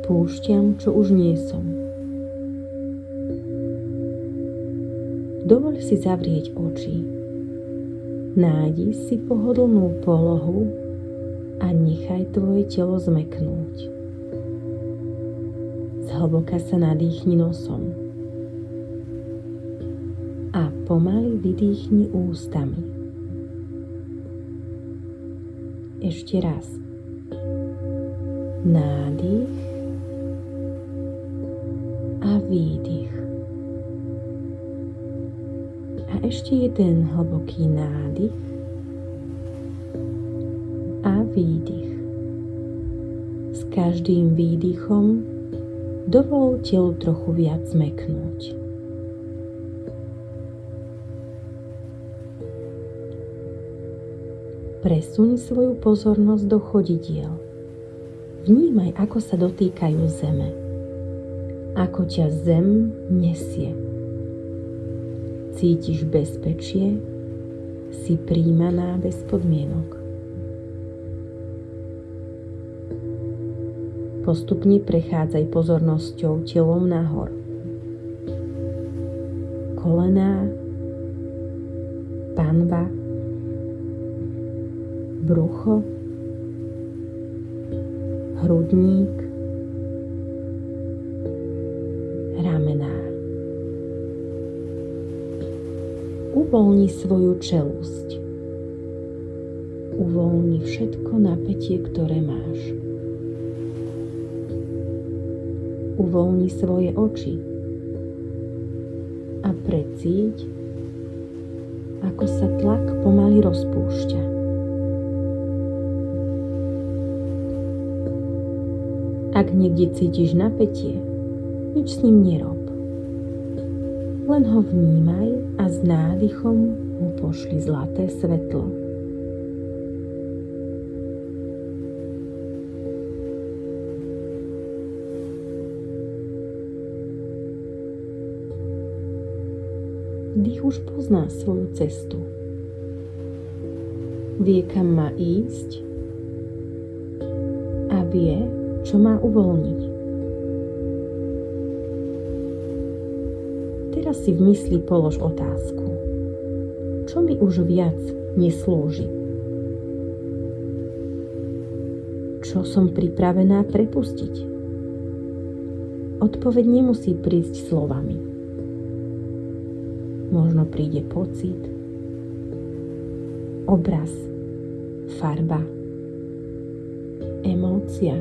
Púšťam, čo už nie som. Dovoľ si zavrieť oči. Nájdi si pohodlnú polohu a nechaj tvoje telo zmäknúť. Zhlboka sa nadýchni nosom a pomaly vydýchni ústami. Ešte raz. Nádych a výdych. A ešte jeden hlboký nádych a výdych. S každým výdychom dovol telu trochu viac zmäknúť. Presuň svoju pozornosť do chodidiel. Vnímaj, ako sa dotýkajú zeme. Ako ťa zem nesie. Cítiš bezpečie, si prijímaná bez podmienok. Postupne prechádzaj pozornosťou telom nahor. Kolená, panva, brucho, hrudník, ramená. Uvoľni svoju čelusť. Uvoľni všetko napätie, ktoré máš. Uvoľni svoje oči a precíť, ako sa tlak pomaly rozpúšťa. Ak niekde cítiš napätie, nič s ním nerob. Len ho vnímaj a s nádychom mu pošli zlaté svetlo. Dých už pozná svoju cestu. Vie, kam má ísť a vie, čo má uvoľniť. Teraz si v mysli polož otázku. Čo mi už viac neslúži? Čo som pripravená prepustiť? Odpoveď nemusí prísť slovami. Možno príde pocit, obraz, farba, emócia,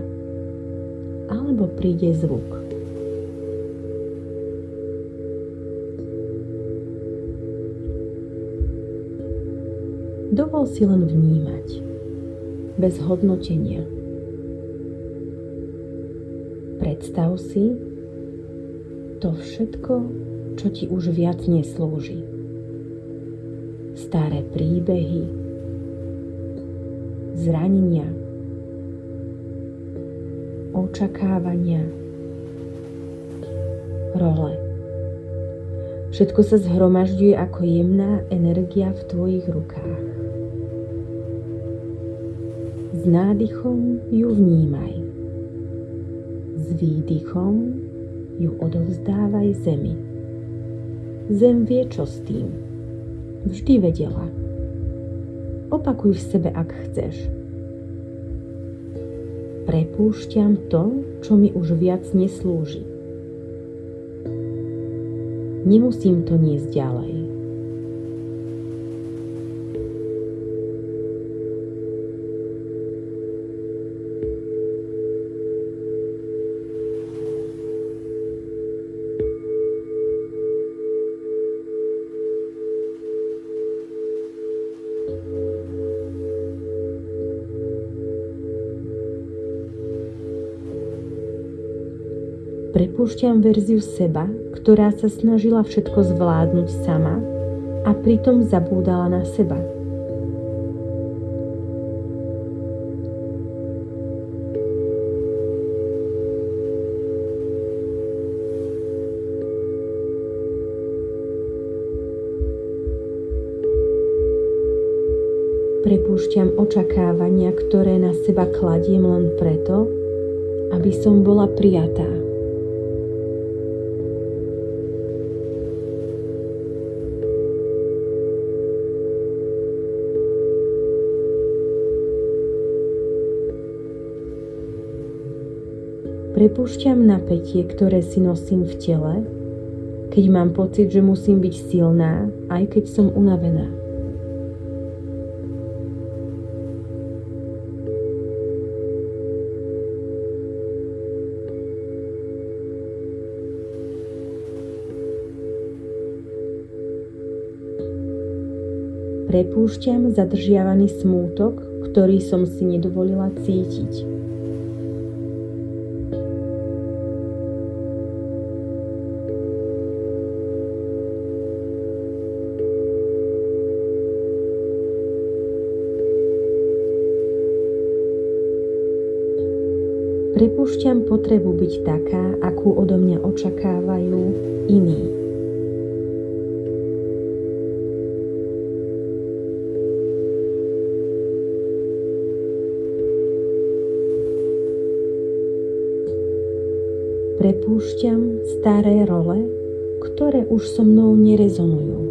alebo príde zvuk. Dovol si len vnímať, bez hodnotenia. Predstav si to všetko, čo ti už viac neslúži. Staré príbehy, zranenia, očakávania, role. Všetko sa zhromažďuje ako jemná energia v tvojich rukách. S nádychom ju vnímaj. S výdychom ju odovzdávaj zemi. Zem vie, čo s tým. Vždy vedela. Opakuj v sebe, ak chceš. Prepúšťam to, čo mi už viac neslúži. Nemusím to niesť ďalej. Prepúšťam verziu seba, ktorá sa snažila všetko zvládnuť sama a pritom zabúdala na seba. Prepúšťam očakávania, ktoré na seba kladiem len preto, aby som bola prijatá. Prepúšťam napätie, ktoré si nosím v tele, keď mám pocit, že musím byť silná, aj keď som unavená. Prepúšťam zadržiavaný smútok, ktorý som si nedovolila cítiť. Prepúšťam potrebu byť taká, akú odo mňa očakávajú iní. Prepúšťam staré role, ktoré už so mnou nerezonujú.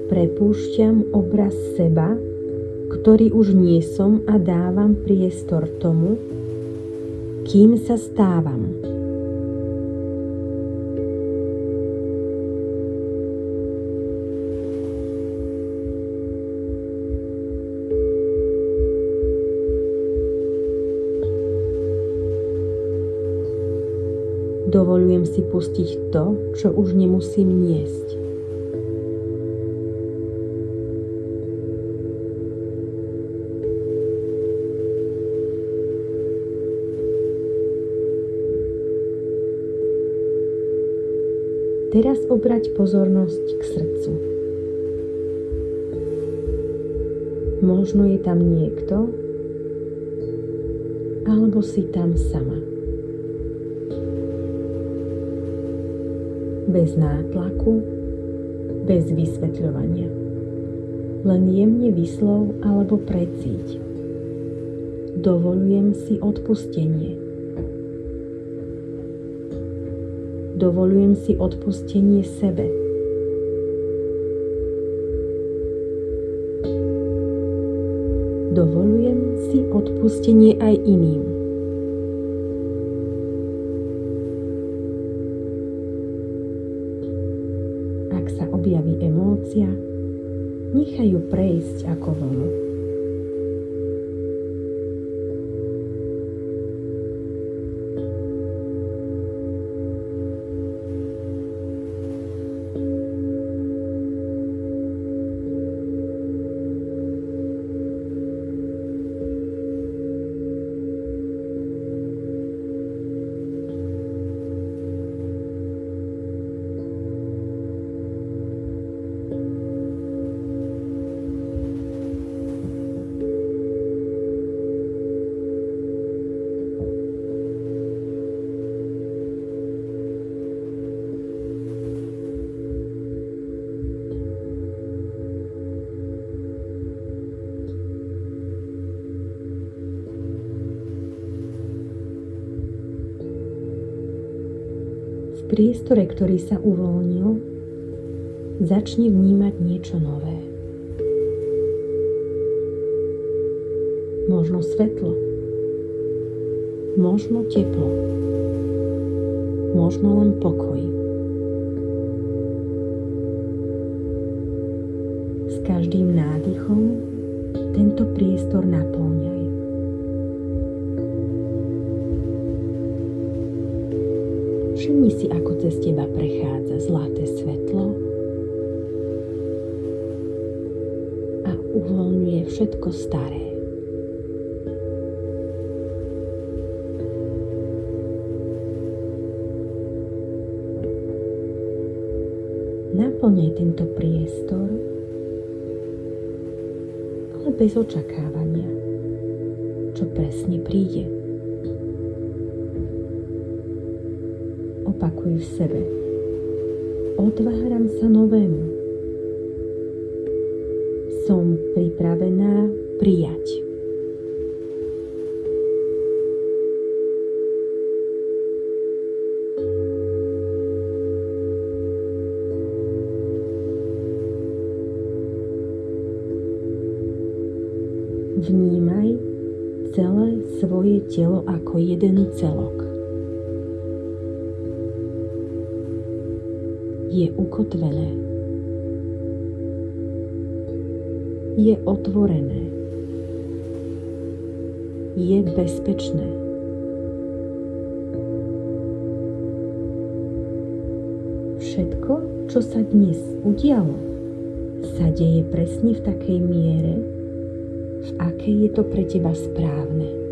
Prepúšťam obraz seba, ktorý už nie som a dávam priestor tomu, kým sa stávam. Dovoľujem si pustiť to, čo už nemusím niesť. Teraz obrať pozornosť k srdcu. Možno je tam niekto, alebo si tam sama. Bez nátlaku, bez vysvetľovania. Len jemne vyslov alebo precíť. Dovoľujem si odpustenie. Dovoľujem si odpustenie sebe. Dovoľujem si odpustenie aj iným. Ak sa objaví emócia, nechaj ju prejsť ako vlnu. V priestore, ktorý sa uvoľnil, začni vnímať niečo nové. Možno svetlo, možno teplo, možno len pokoj. S každým nádychom tento priestor napĺňaj. Všimni si, ako cez teba prechádza zlaté svetlo a uvoľňuje všetko staré. Naplňaj tento priestor, ale bez očakávania, čo presne príde. opakuj v sebe. Otváram sa novému. Som pripravená prijať. Vnímaj celé svoje telo ako jeden celok. Je ukotvené. Je otvorené. Je bezpečné. Všetko, čo sa dnes udialo, sa deje presne v takej miere, v akej je to pre teba správne.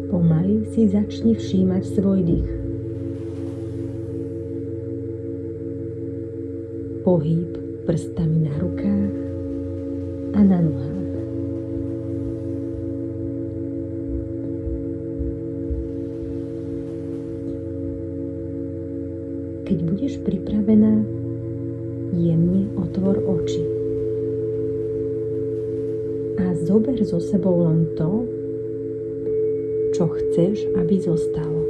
Pomaly si začni všímať svoj dých. Pohyb prstami na rukách a na nohách. Keď budeš pripravená, jemne otvor oči. A zober so sebou len to, čo chceš, aby zostalo.